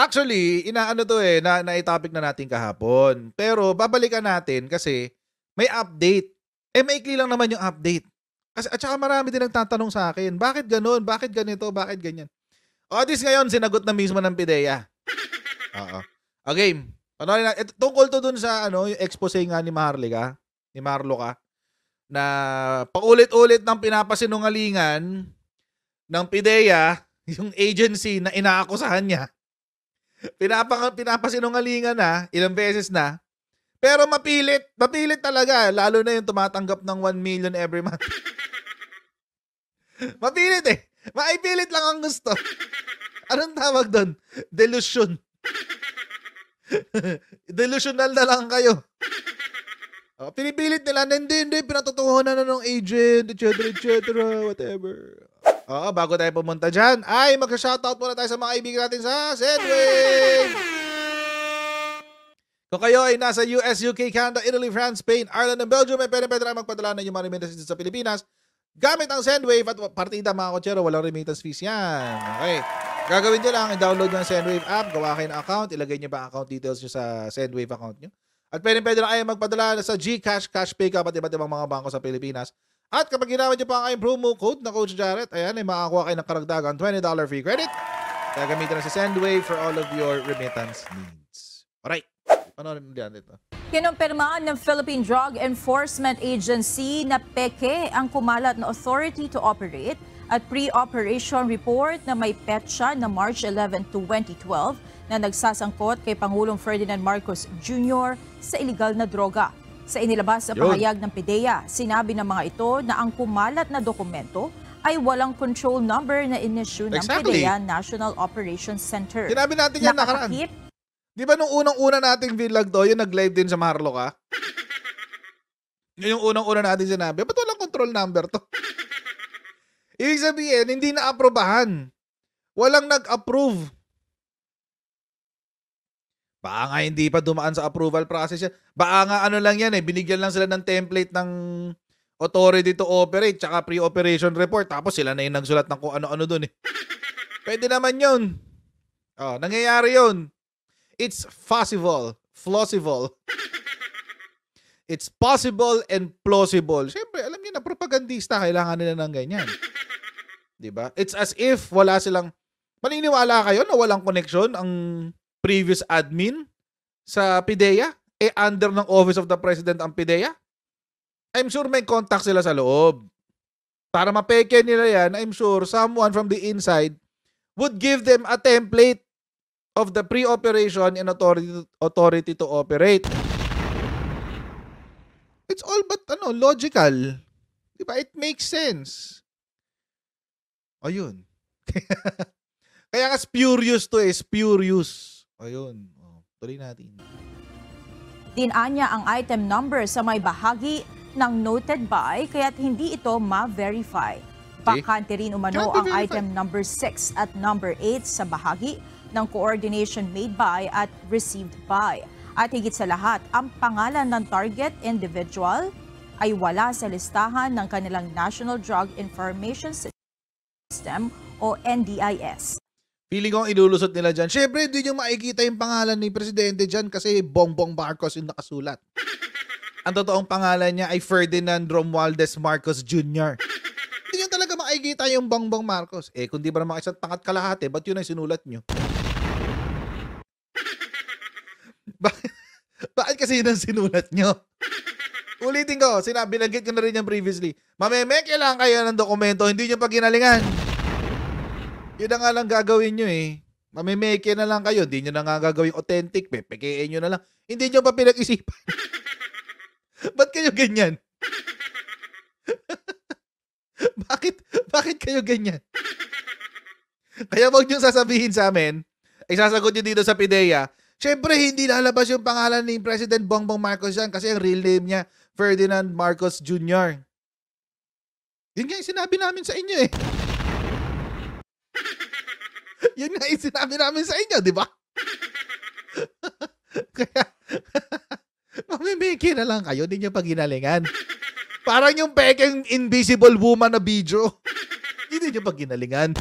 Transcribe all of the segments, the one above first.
Actually, inaano to eh, na-topic na natin kahapon. Pero babalikan natin kasi may update. Eh maikli lang naman yung update. Kasi at saka marami din nagtatanong sa akin, bakit ganun? Bakit ganito? Bakit ganyan? O at least ngayon, sinagot na mismo ng PIDEA. Oo. O game. Panoorin na, tungkol to dun sa yung expose nga ni Maharlika, ni Marloca, na paulit-ulit ng pinapasinungalingan ng PIDEA, yung agency na inaakusahan niya. Pinapasinungalingan na, ilang beses na, pero mapilit talaga, lalo na yung tumatanggap ng 1 million every month. Mapilit eh. Maipilit lang ang gusto. Anong tawag doon? Delusion. Delusional na lang kayo. Pinipilit nila na hindi, pinatotohanan na ng agent, etc., whatever. Bago tayo pumunta dyan, ay magka-shoutout muna tayo sa mga kaibigan natin sa Sendwave! Kung kayo ay nasa US, UK, Canada, Italy, France, Spain, Ireland, and Belgium, may pwede na magpadala ng yung mga remittances sa Pilipinas gamit ang Sendwave at partida mga kotsero, walang remittance fees yan. Okay. Gagawin nyo lang, i-download nyo ang Sendwave app, gawa kayo ng account, ilagay nyo ba account details nyo sa Sendwave account nyo. At pwede na kayo magpadala sa GCash, Cash Pay ka, at iba't ibang mga bangko sa Pilipinas. At kapag ginamit nyo pa ang kayong promo code na Coach Jarrett, ayan, ay makakuha kayo ng karagdagan $20 free credit. Kaya gamitin na sa Sendwave for all of your remittance needs. Alright. Panoorin mo diyan ito. Kinumpirmaan ng Philippine Drug Enforcement Agency na peke ang kumalat na authority to operate at pre-operation report na may petsa na March 11, 2012 na nagsasangkot kay Pangulong Ferdinand Marcos Jr. sa iligal na droga. Sa inilabas sa pahayag ng PIDEA, sinabi ng mga ito na ang kumalat na dokumento ay walang control number na in-issue ng PIDEA National Operations Center. Sinabi natin yan nakaraan. Di ba nung unang-una nating vlog to, yung nag-live din sa Marloca? Yung unang-una natin sinabi, ba't walang control number to? Ibig sabihin, hindi na-aprobahan. Walang nag-approve. Baka nga hindi pa dumaan sa approval process yan. Baka nga ano lang yan binigyan lang sila ng template ng authority to operate tsaka pre-operation report. Tapos sila na yung nagsulat ng kung ano-ano dun Pwede naman yun. Nangyayari yun. It's possible. Plausible. It's possible and plausible. Siyempre, alam niyo na propagandista, kailangan nila ng ganyan. Diba? It's as if wala silang... Maniniwala kayo na walang connection ang previous admin sa PIDEA? Under ng Office of the President ang PIDEA? I'm sure may contact sila sa loob. Para mapeke nila yan, I'm sure someone from the inside would give them a template of the pre-operation and authority to operate. It's all but logical. Diba? It makes sense. Ayun. Kaya nga spurious to spurious. Ayun. Tuloy natin. Dinanya ang item number sa may bahagi ng noted by kaya't hindi ito ma-verify. Bakante rin umano ang item number 6 at number 8 sa bahagi ng coordination made by at received by. At higit sa lahat, ang pangalan ng target individual ay wala sa listahan ng kanilang National Drug Information System o NDIS. Feeling ko ang ilulusot nila dyan. Siyempre, hindi nyo makikita yung pangalan ni Presidente dyan kasi Bongbong Marcos yung nakasulat. Ang totoong pangalan niya ay Ferdinand Romualdez Marcos Jr. Hindi nyo talaga makikita yung Bongbong Marcos. Kung di ba naman isang tangat kalahati, ba't yun ay sinulat nyo? Bakit kasi yun ang sinulat nyo? Ulitin ko, binanggit ko na rin yan previously. Mamemeke lang kayo ng dokumento, hindi nyo pa ginalingan. Yun na nga lang gagawin nyo Mamemeke na lang kayo, hindi nyo na nga gagawin authentic, pepekein nyo na lang. Hindi nyo pa pinag-isipan. Ba't kayo ganyan? Bakit kayo ganyan? Kaya wag nyo sasabihin sa amin, ay sasagot nyo dito sa PIDEA, syempre hindi lalabas yung pangalan ni President Bongbong Marcos yan kasi ang real name niya, Ferdinand Marcos Jr. Yun nga yung sinabi namin sa inyo Yun nga yung sinabi namin sa inyo, di ba? Kaya, mamimiki na lang kayo, hindi nyo pa ginalingan. Parang yung pekeng invisible woman na video. Hindi nyo pa ginalingan.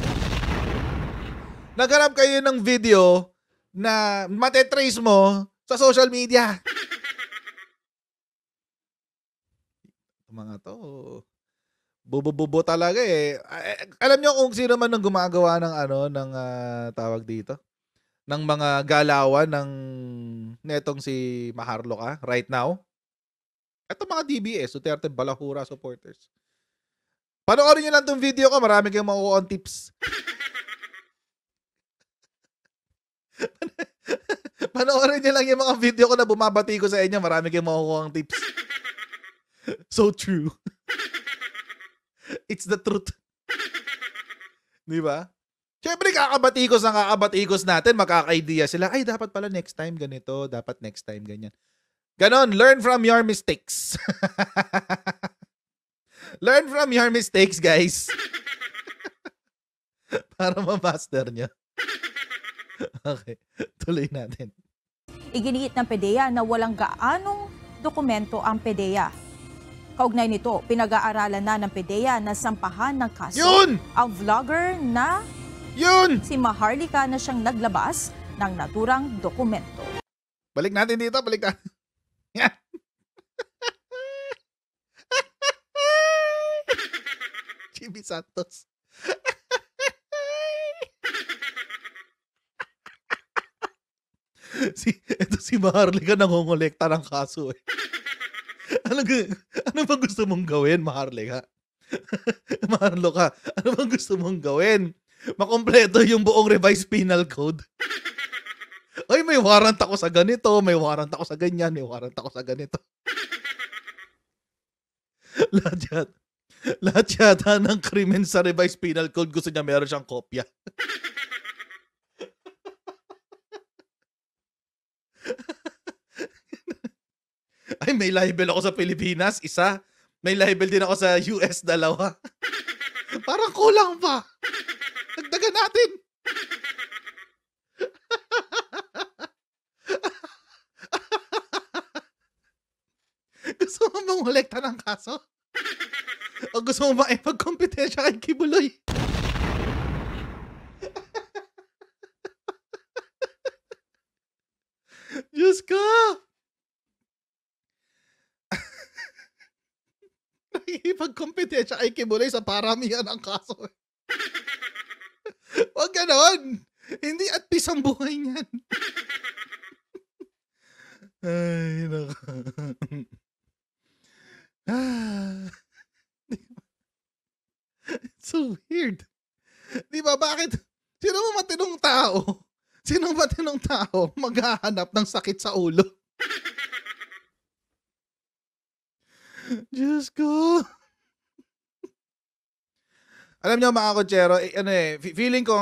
Naghanap kayo ng video na matetrace mo sa social media. Mga to, bubo-bubo talaga eh. Alam niyo kung sino man ang gumagawa ng tawag dito, ng mga galawan ng netong si Maharlika right now? Eto mga DBS, Duterte Balahura supporters. Panoorin niyo lang tong video ko, marami kayong makukuha tips. Panoorin niyo lang yung mga video ko na bumabati ko sa inyo, marami kayong makukuha tips. So true. It's the truth. Di ba? Siyempre, kakabatikos natin, makaka-idea sila, ay, dapat pala next time ganito, dapat next time ganyan. Ganon, learn from your mistakes. Learn from your mistakes, guys. Para ma-master nyo. Okay, tuloy natin. Iginiit ng PDEA na walang gaanong dokumento ang PDEA. Kaugnay nito, pinag-aaralan na ng PDEA na sampahan ng kaso Yun! ang vlogger na Yun! si Maharlika na siyang naglabas ng naturang dokumento. Balik natin dito, balik natin. Yan. Jimmy Santos. Ito si Maharlika nangongolekta ng kaso eh. Ano ba gusto mong gawin, Maharlika? Maharlika, ano ba gusto mong gawin? Makompleto yung buong revised penal code. Ay, may warrant ako sa ganito, may warrant ako sa ganyan, may warrant ako sa ganito. Lahat yata ng krimen sa revised penal code gusto niya meron siyang kopya. Ay, may libel ako sa Pilipinas, isa. May libel din ako sa US, dalawa. Parang kulang pa. Dagdagan natin. Gusto mo bang kolekta ng kaso? O gusto mo bang ipagkompetensya kay Kibuloy? Diyos ko! Nakikipagkompetensya kay Kibuloy sa paramihan ng kaso. Huwag ganon! Hindi at peace ang buhay niyan. Ay, nako. It's so weird. Di ba, bakit? Sino matinong tao maghahanap ng sakit sa ulo? Diyos ko. Alam niyo mga kotsero, feeling ko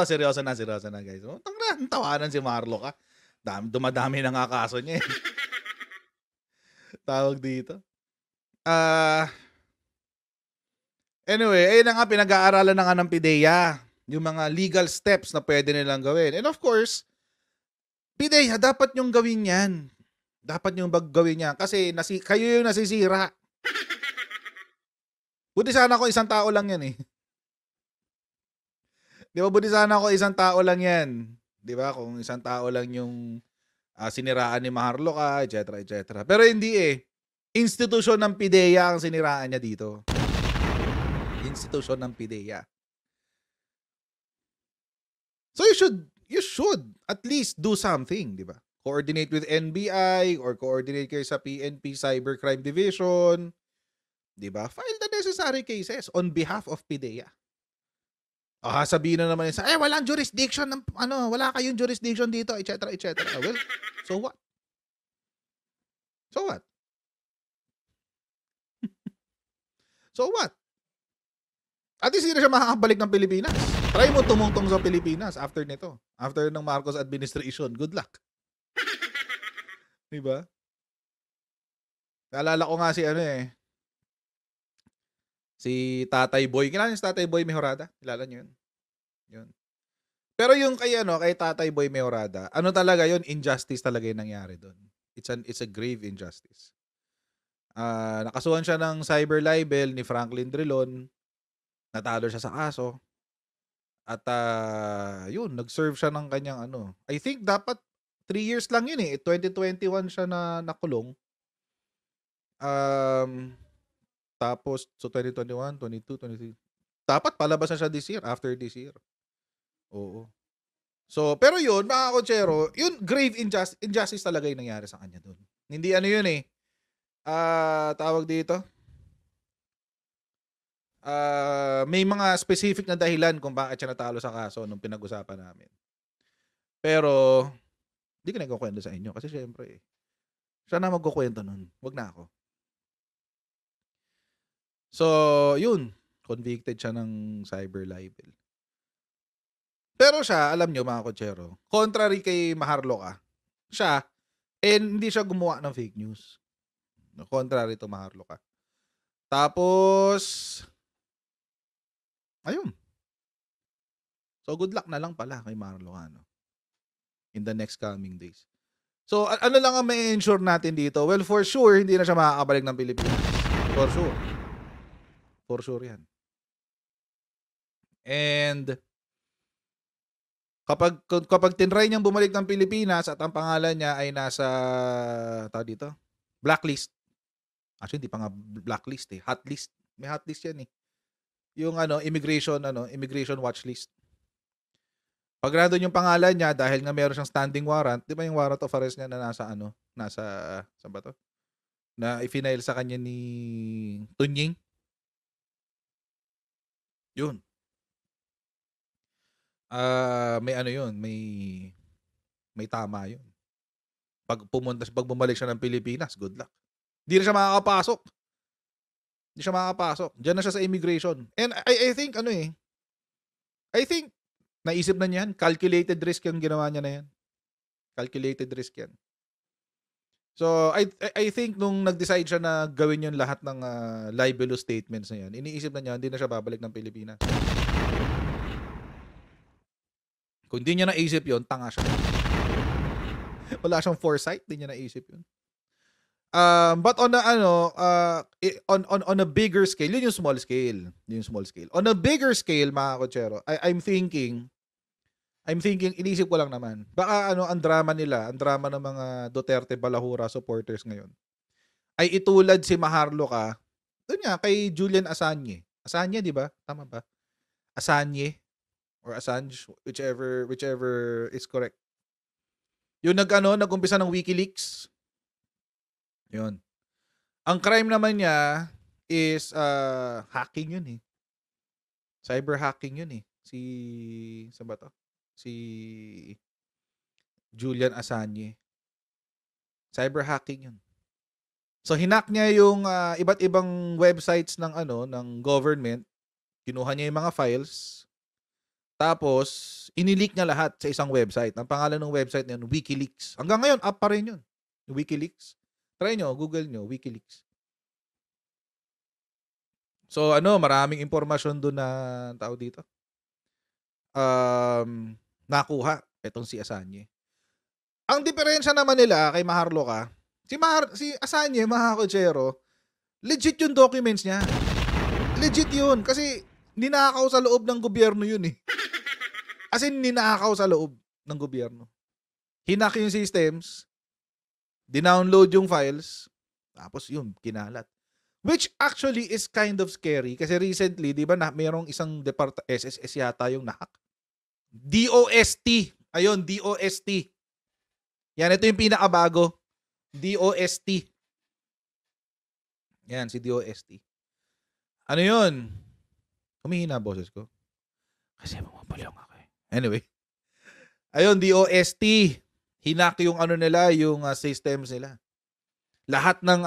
seryoso na guys. Tawanan si Marlo ka. Dumadami na nga kaso niya eh. Tawag dito. Anyway, ayun na nga, pinag-aaralan na nga ng PDEA yung mga legal steps na pwede nilang gawin. And of course, PDEA, dapat yung gawin yan. Dapat yung gawin yan. Kasi kayo yung nasisira. Buti sana ako isang tao lang yan eh. Di ba, buti sana ako isang tao lang yan. Di ba, kung isang tao lang yung siniraan ni Maharlika, etc. Pero hindi eh. Institusyon ng PDEA ang siniraan niya dito. Institusyon ng PDEA. So you should at least do something, di ba? Coordinate with NBI or coordinate kayo sa PNP Cybercrime Division, di ba? File the necessary cases on behalf of PDEA. Sabihin na naman isa, walang jurisdiction ng wala kayong jurisdiction dito, etc. Well, so what? So what? So what? At least hindi na siya makakabalik ng Pilipinas. Try mo tumungtong sa Pilipinas after nito. After ng Marcos administration. Good luck. Diba? Naalala ko nga si Tatay Boy. Kilala niyo si Tatay Boy Mejorada? Kilala niyo yun? Yun. Pero yung kay Tatay Boy Mejorada, talaga yun, injustice talaga yung nangyari doon. It's a grave injustice. Nakasuhan siya ng cyber libel ni Franklin Drilon. Natalo siya sa kaso. At yun, nag-serve siya ng kanyang ano. I think dapat 3 years lang yun eh. 2021 siya na nakulong. Tapos, so 2021, 22, 23. Dapat palabas na siya this year, after this year. Oo. So, pero yun, mga kotsero, yun, grave injustice talaga yung nangyari sa kanya dun. Hindi ano yun eh. Tawag dito. May mga specific na dahilan kung bakit siya natalo sa kaso nung pinag-usapan namin. Pero, hindi ko na ikukwento sa inyo kasi syempre, siya na magkukwento nun. Wag na ako. So, yun. Convicted siya ng cyber libel. Pero siya, alam nyo mga kotsero, contrary kay Maharlika, siya, hindi siya gumawa ng fake news. Contrary to Maharlika. Tapos, ayun. So, good luck na lang pala kay Maharlika, no? In the next coming days. So, ano lang ang may ensure natin dito? Well, for sure, hindi na siya makakabalik ng Pilipinas. For sure. For sure yan. And, kapag tinry niyang bumalik ng Pilipinas at ang pangalan niya ay nasa, tawag dito, blacklist. Actually, hindi pa nga blacklist eh. Hotlist. May hotlist yan eh. Yung immigration watch list. Pag nandun yung pangalan niya, dahil nga meron siyang standing warrant, di ba yung warrant of arrest niya na saan ba to? Na i-file sa kanya ni Tunying? Yun. May ano yun, may tama yun. Pag bumalik siya ng Pilipinas, good luck. Hindi na siya makakapasok. Diyan na siya sa immigration. And I think I think naisip na niyan, calculated risk yung ginawa niya na yan. Calculated risk yan. So, I think nung nag-decide siya na gawin yung lahat ng libelous statements na yan, iniisip na niya, hindi na siya babalik ng Pilipinas. Kung hindi niya naisip yun, tanga siya. Wala siyang foresight, hindi niya naisip yun. But on a bigger scale, yun yung small scale. On a bigger scale, mga kotsero, I'm thinking, inisip ko lang naman, baka ang drama nila, ang drama ng mga Duterte Balahura supporters ngayon, ay itulad si Maharlika, doon nga, kay Julian Assange. Assange, di ba? Tama ba? Assange or Assange, whichever is correct. Yung nag-umpisa ng WikiLeaks. Yun. Ang crime naman niya is hacking yun eh. Cyber hacking yun eh. Saan ba to? Si Julian Assange. Cyber hacking yun. So hinak niya yung iba't ibang websites ng ng government. Kinuha niya yung mga files. Tapos inileak niya lahat sa isang website. Ang pangalan ng website na yun, WikiLeaks. Hanggang ngayon up pa rin yun. WikiLeaks. Try nyo, Google nyo, WikiLeaks. So, maraming impormasyon doon na tao dito. Nakuha itong si Assange. Ang diferensya naman nila kay Maharlika, si Assange, mga kotsero, legit yung documents niya. Legit yun. Kasi, ninakaw sa loob ng gobyerno yun eh. As in, ninakaw sa loob ng gobyerno. Hinak yung systems, dinownload yung files, tapos yun, kinalat. Which actually is kind of scary kasi recently, di ba, mayroong isang SSS yata yung nahack. DOST. Ayun, DOST. Yan, ito yung pinakabago. DOST. Yan, si DOST. Ano yun? Humihina boses ko. Kasi bumabaliw ako eh. Anyway. Ayun, DOST. Hinak yung nila, yung systems nila. Lahat ng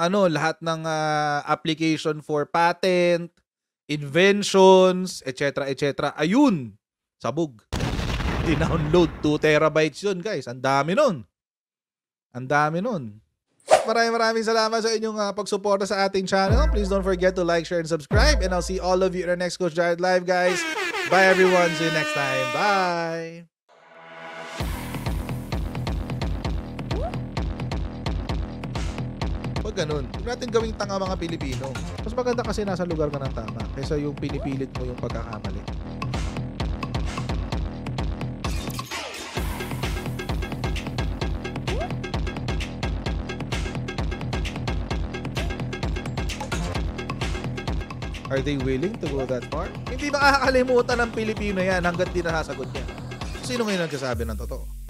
application for patent, inventions, etc. Ayun, sabog. Dinownload 2 terabytes yun, guys. Ang dami nun. Maraming salamat sa inyong pagsuporta sa ating channel. Please don't forget to like, share, and subscribe. And I'll see all of you in our next Coach Jared Live, guys. Bye, everyone. See you next time. Bye! Pag ganun, huwag natin gawing tanga mga Pilipino. Mas maganda kasi nasa lugar ka ng tama kaysa yung pinipilit mo yung pagkakamali. Are they willing to go that far? Hindi makakalimutan ng Pilipino yan hanggat di nasasagot niya. Sino ngayon nagsasabi ng totoo?